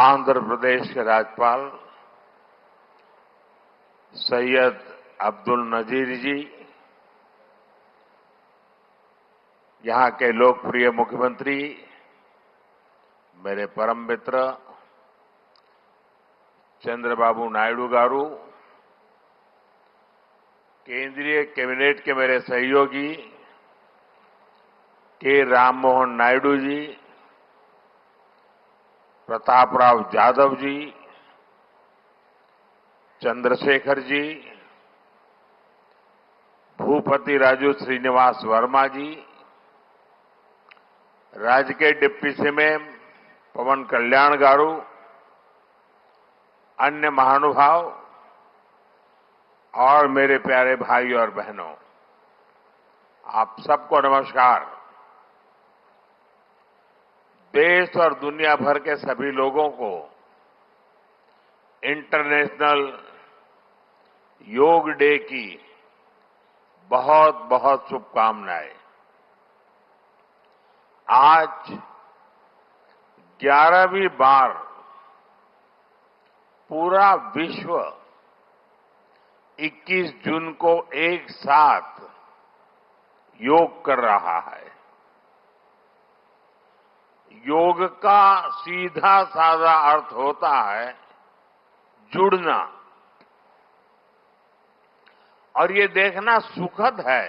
आंध्र प्रदेश के राज्यपाल सैयद अब्दुल नजीर जी, यहां के लोकप्रिय मुख्यमंत्री मेरे परम मित्र चंद्रबाबू नायडू गारू, केंद्रीय कैबिनेट के मेरे सहयोगी के राममोहन नायडू जी, प्रतापराव जाधव जी, चंद्रशेखर जी, भूपति राजू श्रीनिवास वर्मा जी, राज्य के डिप्टी सीएम पवन कल्याण गारू, अन्य महानुभाव और मेरे प्यारे भाई और बहनों, आप सबको नमस्कार। देश और दुनिया भर के सभी लोगों को इंटरनेशनल योग डे की बहुत बहुत शुभकामनाएं। आज 11वीं बार पूरा विश्व 21 जून को एक साथ योग कर रहा है। योग का सीधा साधा अर्थ होता है जुड़ना, और ये देखना सुखद है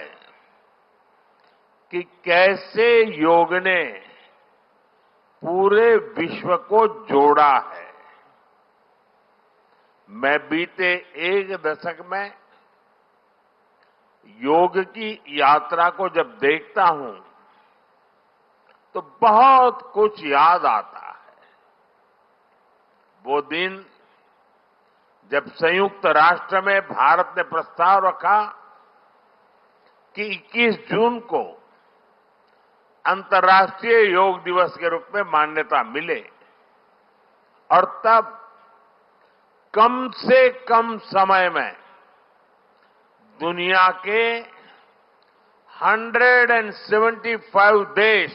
कि कैसे योग ने पूरे विश्व को जोड़ा है। मैं बीते एक दशक में योग की यात्रा को जब देखता हूं तो बहुत कुछ याद आता है। वो दिन जब संयुक्त राष्ट्र में भारत ने प्रस्ताव रखा कि 21 जून को अंतर्राष्ट्रीय योग दिवस के रूप में मान्यता मिले, और तब कम से कम समय में दुनिया के 175 देश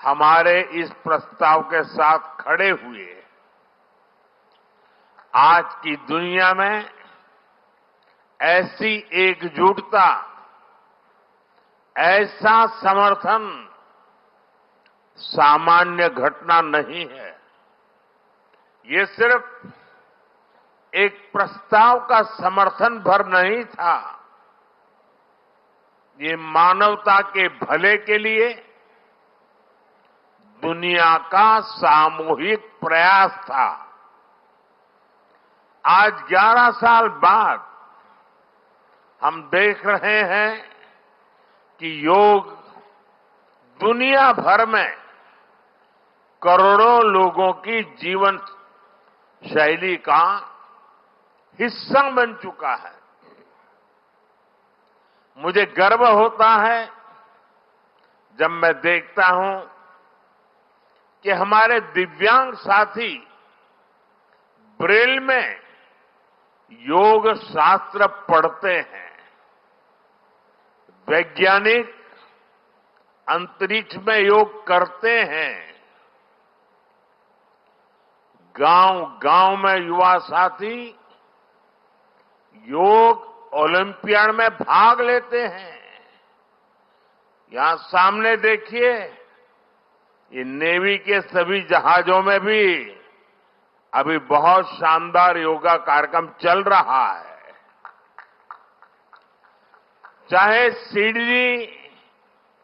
हमारे इस प्रस्ताव के साथ खड़े हुए। आज की दुनिया में ऐसी एकजुटता, ऐसा समर्थन सामान्य घटना नहीं है। ये सिर्फ एक प्रस्ताव का समर्थन भर नहीं था, ये मानवता के भले के लिए दुनिया का सामूहिक प्रयास था। आज 11 साल बाद हम देख रहे हैं कि योग दुनिया भर में करोड़ों लोगों की जीवन शैली का हिस्सा बन चुका है। मुझे गर्व होता है जब मैं देखता हूं कि हमारे दिव्यांग साथी ब्रेल में योग शास्त्र पढ़ते हैं, वैज्ञानिक अंतरिक्ष में योग करते हैं, गांव-गांव में युवा साथी योग ओलंपियाड में भाग लेते हैं। यहां सामने देखिए, ये नेवी के सभी जहाजों में भी अभी बहुत शानदार योगा कार्यक्रम चल रहा है। चाहे सिडनी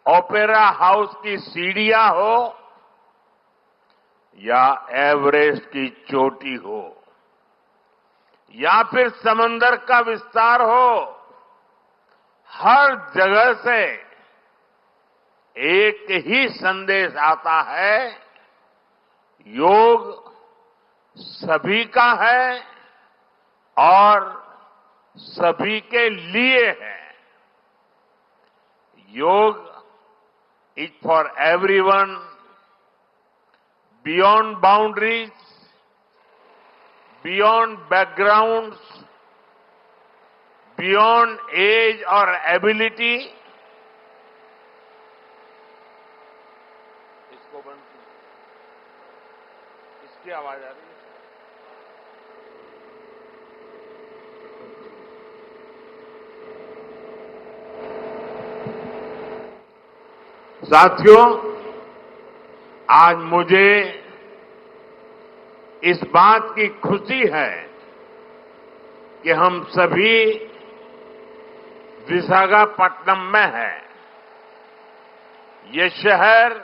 ओपेरा हाउस की सीढ़ियां हो या एवरेस्ट की चोटी हो या फिर समंदर का विस्तार हो, हर जगह से एक ही संदेश आता है, योग सभी का है और सभी के लिए है। Yoga is for everyone, beyond boundaries, beyond backgrounds, beyond age और एबिलिटी। इसको बंद इसके आवाज आ रही है? साथियों, आज मुझे इस बात की खुशी है कि हम सभी विशाखापट्टनम में हैं। ये शहर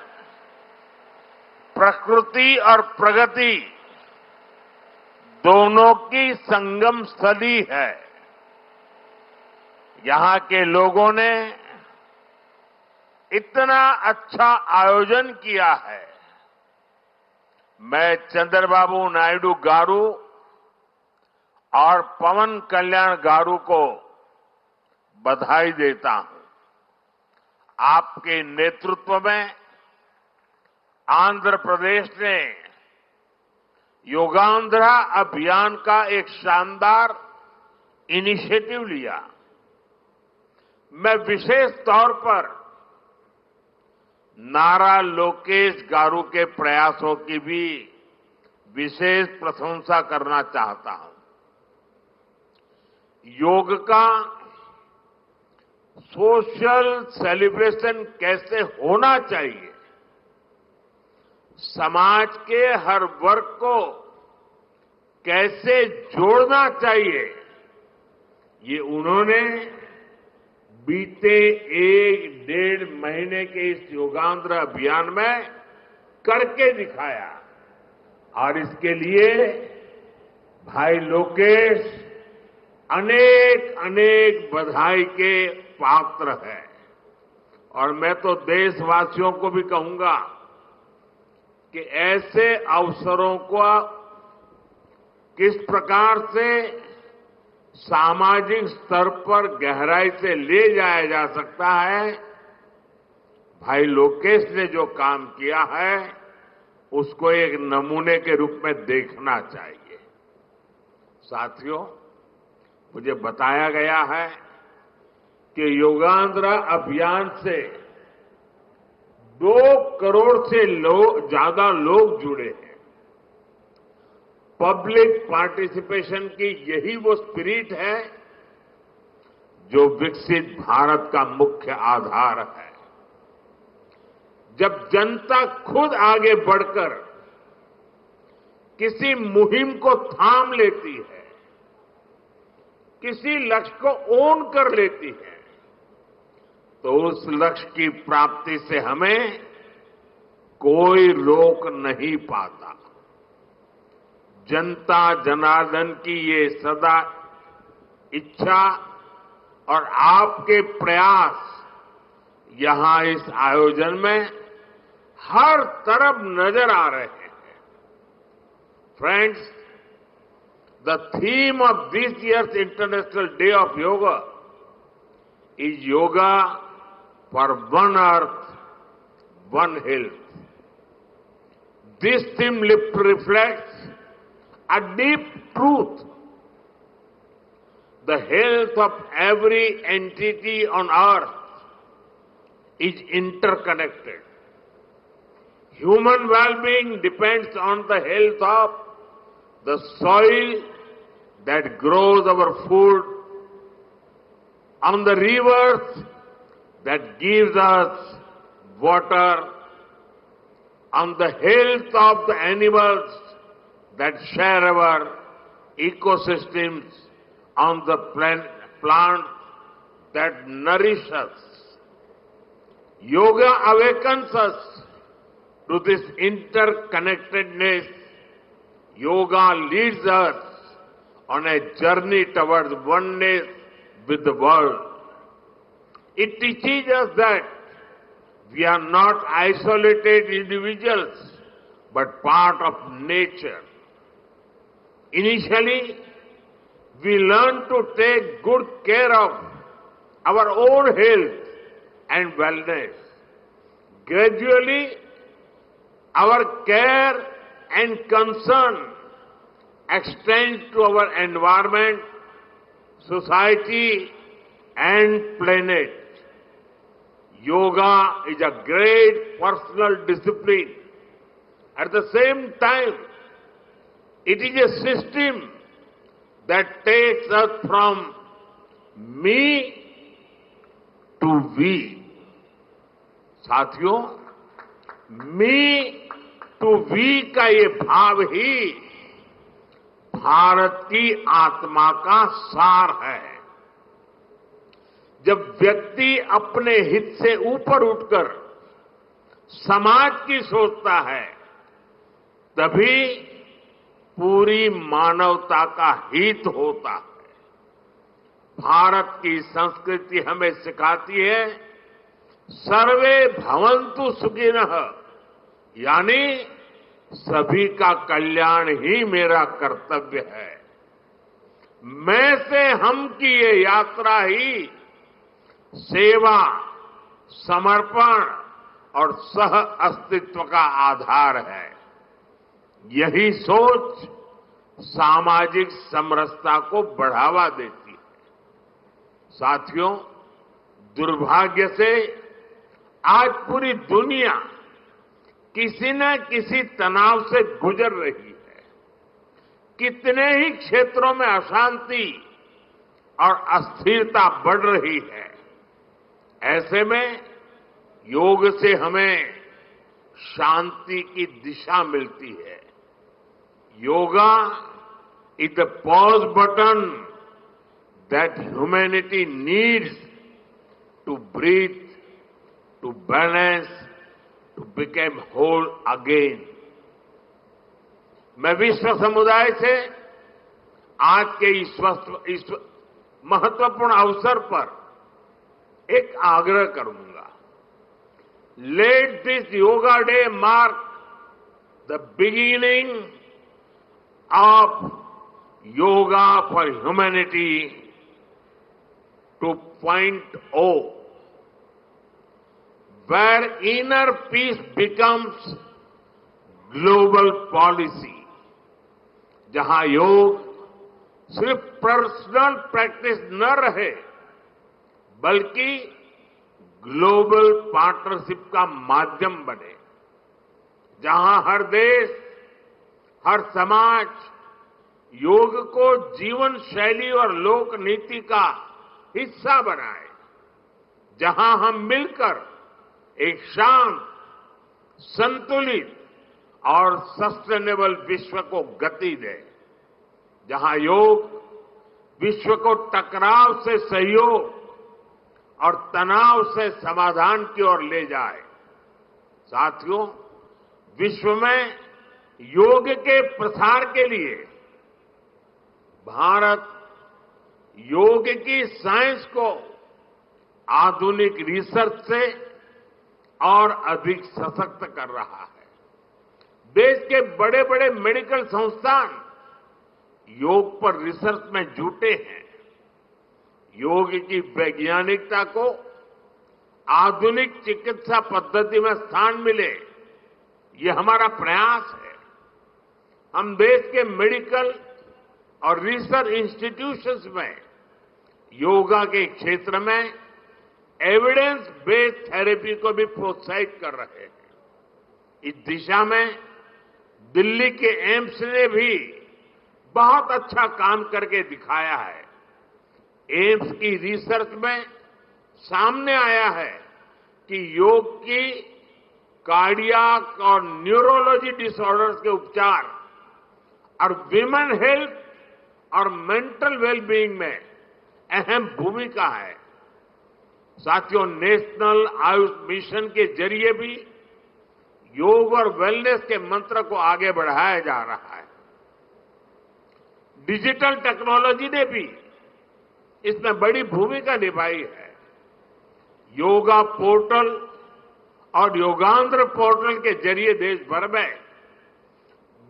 प्रकृति और प्रगति दोनों की संगम स्थली है। यहां के लोगों ने इतना अच्छा आयोजन किया है। मैं चंद्रबाबू नायडू गारू और पवन कल्याण गारू को बधाई देता हूं। आपके नेतृत्व में आंध्र प्रदेश ने योगांध्रा अभियान का एक शानदार इनिशिएटिव लिया। मैं विशेष तौर पर नारा लोकेश गारू के प्रयासों की भी विशेष प्रशंसा करना चाहता हूं। योग का सोशल सेलिब्रेशन कैसे होना चाहिए, समाज के हर वर्ग को कैसे जोड़ना चाहिए, ये उन्होंने बीते 1-1.5 महीने के इस योगांध्र अभियान में करके दिखाया। और इसके लिए भाई लोकेश अनेक अनेक बधाई के पात्र है। और मैं तो देशवासियों को भी कहूंगा कि ऐसे अवसरों को किस प्रकार से सामाजिक स्तर पर गहराई से ले जाया जा सकता है, भाई लोकेश ने जो काम किया है उसको एक नमूने के रूप में देखना चाहिए। साथियों, मुझे बताया गया है कि योगांध्रा अभियान से 2 करोड़ से ज्यादा लोग जुड़े हैं। पब्लिक पार्टिसिपेशन की यही वो स्पिरिट है जो विकसित भारत का मुख्य आधार है। जब जनता खुद आगे बढ़कर किसी मुहिम को थाम लेती है, किसी लक्ष्य को ओन कर लेती है, तो उस लक्ष्य की प्राप्ति से हमें कोई रोक नहीं पाता। जनता जनार्दन की ये सदा इच्छा और आपके प्रयास यहां इस आयोजन में हर तरफ नजर आ रहे हैं। Friends, the theme of this year's International Day of Yoga is Yoga for One Earth, One Health. This theme reflects a deep truth. The health of every entity on earth is interconnected. Human well-being depends on the health of the soil that grows our food, on the rivers that gives us water, on the health of the animals that share our ecosystems, on the plants that nourish us. Yoga awakens us to this interconnectedness. Yoga leads us on a journey towards oneness with the world. It teaches us that we are not isolated individuals, but part of nature. Initially, we learn to take good care of our own health and wellness. Gradually, our care and concern extends to our environment, society, and planet. Yoga is a great personal discipline. At the same time, It is a system that takes us from me to we. साथियों, मी to we का ये भाव ही भारत की आत्मा का सार है। जब व्यक्ति अपने हित से ऊपर उठकर समाज की सोचता है, तभी पूरी मानवता का हित होता है। भारत की संस्कृति हमें सिखाती है सर्वे भवन्तु सुखिनः, यानी सभी का कल्याण ही मेरा कर्तव्य है। मैं से हम की ये यात्रा ही सेवा, समर्पण और सह अस्तित्व का आधार है। यही सोच सामाजिक समरसता को बढ़ावा देती है। साथियों, दुर्भाग्य से आज पूरी दुनिया किसी न किसी तनाव से गुजर रही है। कितने ही क्षेत्रों में अशांति और अस्थिरता बढ़ रही है। ऐसे में योग से हमें शांति की दिशा मिलती है। Yoga is the pause button that humanity needs to breathe, to balance, to become whole again. मैं विश्व समुदाय से आज के इस महत्वपूर्ण अवसर पर एक आग्रह करूंगा। Let this Yoga Day mark the beginning of Yoga for Humanity 2.0, where inner peace becomes global policy, जहां योग सिर्फ पर्सनल प्रैक्टिस न रहे, बल्कि ग्लोबल पार्टनरशिप का माध्यम बने, जहां हर देश, हर समाज योग को जीवन शैली और लोक नीति का हिस्सा बनाए, जहां हम मिलकर एक शांत, संतुलित और सस्टेनेबल विश्व को गति दें, जहां योग विश्व को टकराव से सहयोग और तनाव से समाधान की ओर ले जाए। साथियों, विश्व में योग के प्रसार के लिए भारत योग की साइंस को आधुनिक रिसर्च से और अधिक सशक्त कर रहा है। देश के बड़े बड़े मेडिकल संस्थान योग पर रिसर्च में जुटे हैं। योग की वैज्ञानिकता को आधुनिक चिकित्सा पद्धति में स्थान मिले, ये हमारा प्रयास है। हम देश के मेडिकल और रिसर्च इंस्टीट्यूशंस में योगा के क्षेत्र में एविडेंस बेस्ड थेरेपी को भी प्रोत्साहित कर रहे हैं। इस दिशा में दिल्ली के एम्स ने भी बहुत अच्छा काम करके दिखाया है। एम्स की रिसर्च में सामने आया है कि योग की कार्डियक और न्यूरोलॉजी डिसऑर्डर्स के उपचार और विमेन हेल्थ और मेंटल वेलबीइंग में अहम भूमिका है। साथियों, नेशनल आयुष मिशन के जरिए भी योग और वेलनेस के मंत्र को आगे बढ़ाया जा रहा है। डिजिटल टेक्नोलॉजी ने भी इसमें बड़ी भूमिका निभाई है। योगा पोर्टल और योगांध्र पोर्टल के जरिए देश भर में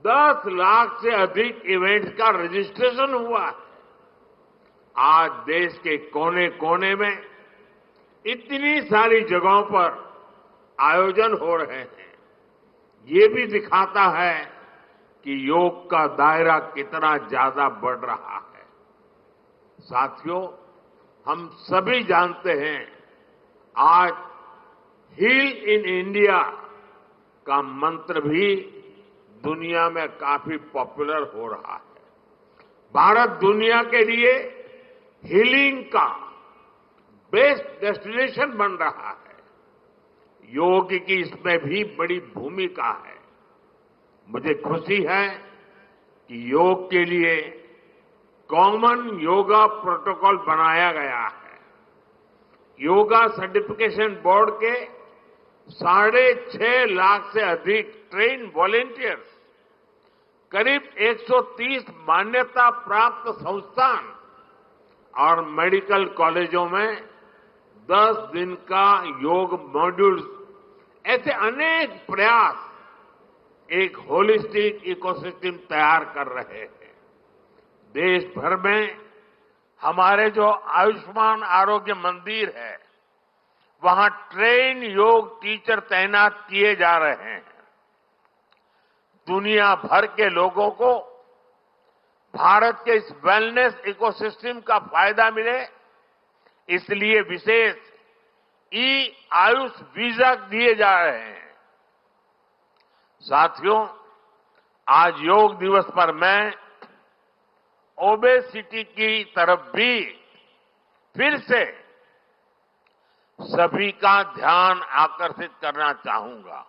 10 लाख से अधिक इवेंट्स का रजिस्ट्रेशन हुआ है। आज देश के कोने कोने में इतनी सारी जगहों पर आयोजन हो रहे हैं। ये भी दिखाता है कि योग का दायरा कितना ज्यादा बढ़ रहा है। साथियों, हम सभी जानते हैं आज हील इन इंडिया का मंत्र भी दुनिया में काफी पॉपुलर हो रहा है। भारत दुनिया के लिए हीलिंग का बेस्ट डेस्टिनेशन बन रहा है। योग की इसमें भी बड़ी भूमिका है। मुझे खुशी है कि योग के लिए कॉमन योगा प्रोटोकॉल बनाया गया है। योगा सर्टिफिकेशन बोर्ड के 6.5 लाख से अधिक ट्रेन वॉलेंटियर्स, करीब 130 मान्यता प्राप्त संस्थान और मेडिकल कॉलेजों में 10 दिन का योग मॉड्यूल्स, ऐसे अनेक प्रयास एक होलिस्टिक इकोसिस्टम तैयार कर रहे हैं। देश भर में हमारे जो आयुष्मान आरोग्य मंदिर है, वहां ट्रेन योग टीचर तैनात किए जा रहे हैं। दुनिया भर के लोगों को भारत के इस वेलनेस इकोसिस्टम का फायदा मिले, इसलिए विशेष आयुष वीजा दिए जा रहे हैं। साथियों, आज योग दिवस पर मैं ओबेसिटी की तरफ भी फिर से सभी का ध्यान आकर्षित करना चाहूंगा।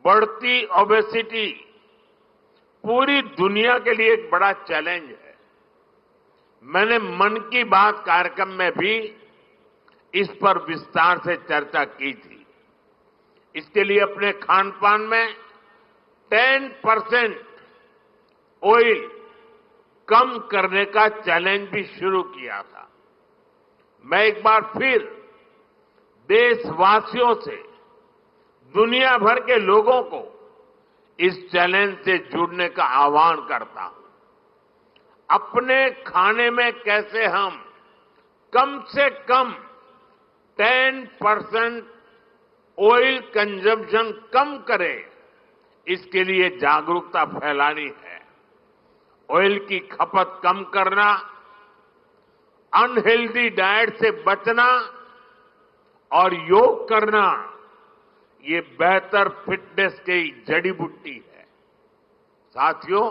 बढ़ती ओबेसिटी पूरी दुनिया के लिए एक बड़ा चैलेंज है। मैंने मन की बात कार्यक्रम में भी इस पर विस्तार से चर्चा की थी। इसके लिए अपने खान पान में 10% ऑयल कम करने का चैलेंज भी शुरू किया था। मैं एक बार फिर देशवासियों से, दुनिया भर के लोगों को इस चैलेंज से जुड़ने का आह्वान करता हूं। अपने खाने में कैसे हम कम से कम 10% ऑयल कंजम्पशन कम करें, इसके लिए जागरूकता फैलानी है। ऑयल की खपत कम करना, अनहेल्दी डाइट से बचना और योग करना, ये बेहतर फिटनेस की जड़ी बूटी है। साथियों,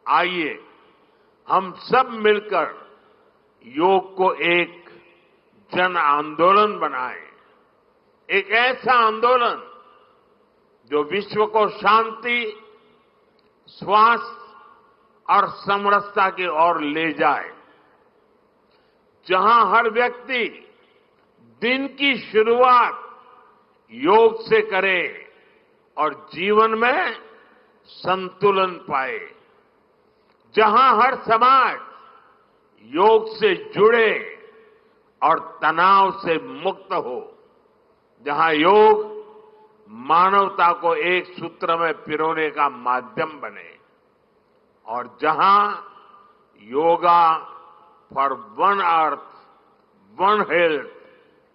आइए हम सब मिलकर योग को एक जन आंदोलन बनाएं, एक ऐसा आंदोलन जो विश्व को शांति, स्वास्थ्य और समरसता की ओर ले जाए, जहां हर व्यक्ति दिन की शुरुआत योग से करे और जीवन में संतुलन पाए, जहां हर समाज योग से जुड़े और तनाव से मुक्त हो, जहां योग मानवता को एक सूत्र में पिरोने का माध्यम बने और जहां yoga for one earth one health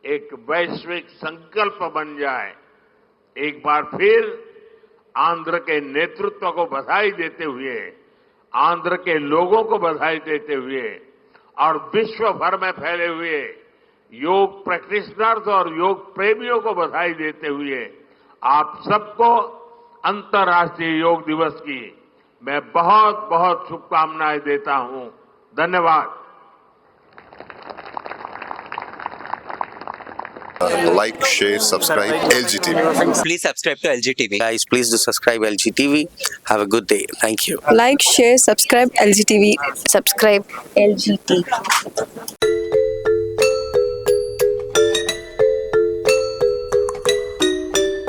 एक वैश्विक संकल्प बन जाए। एक बार फिर आंध्र के नेतृत्व को बधाई देते हुए, आंध्र के लोगों को बधाई देते हुए और विश्व भर में फैले हुए योग प्रैक्टिशनर्स और योग प्रेमियों को बधाई देते हुए आप सबको अंतर्राष्ट्रीय योग दिवस की मैं बहुत बहुत शुभकामनाएं देता हूं। धन्यवाद। Like, share, subscribe LGTV. Please subscribe to LGTV. Guys, please do subscribe LGTV. Have a good day. Thank you. Like, share, subscribe LGTV. Subscribe LGTV.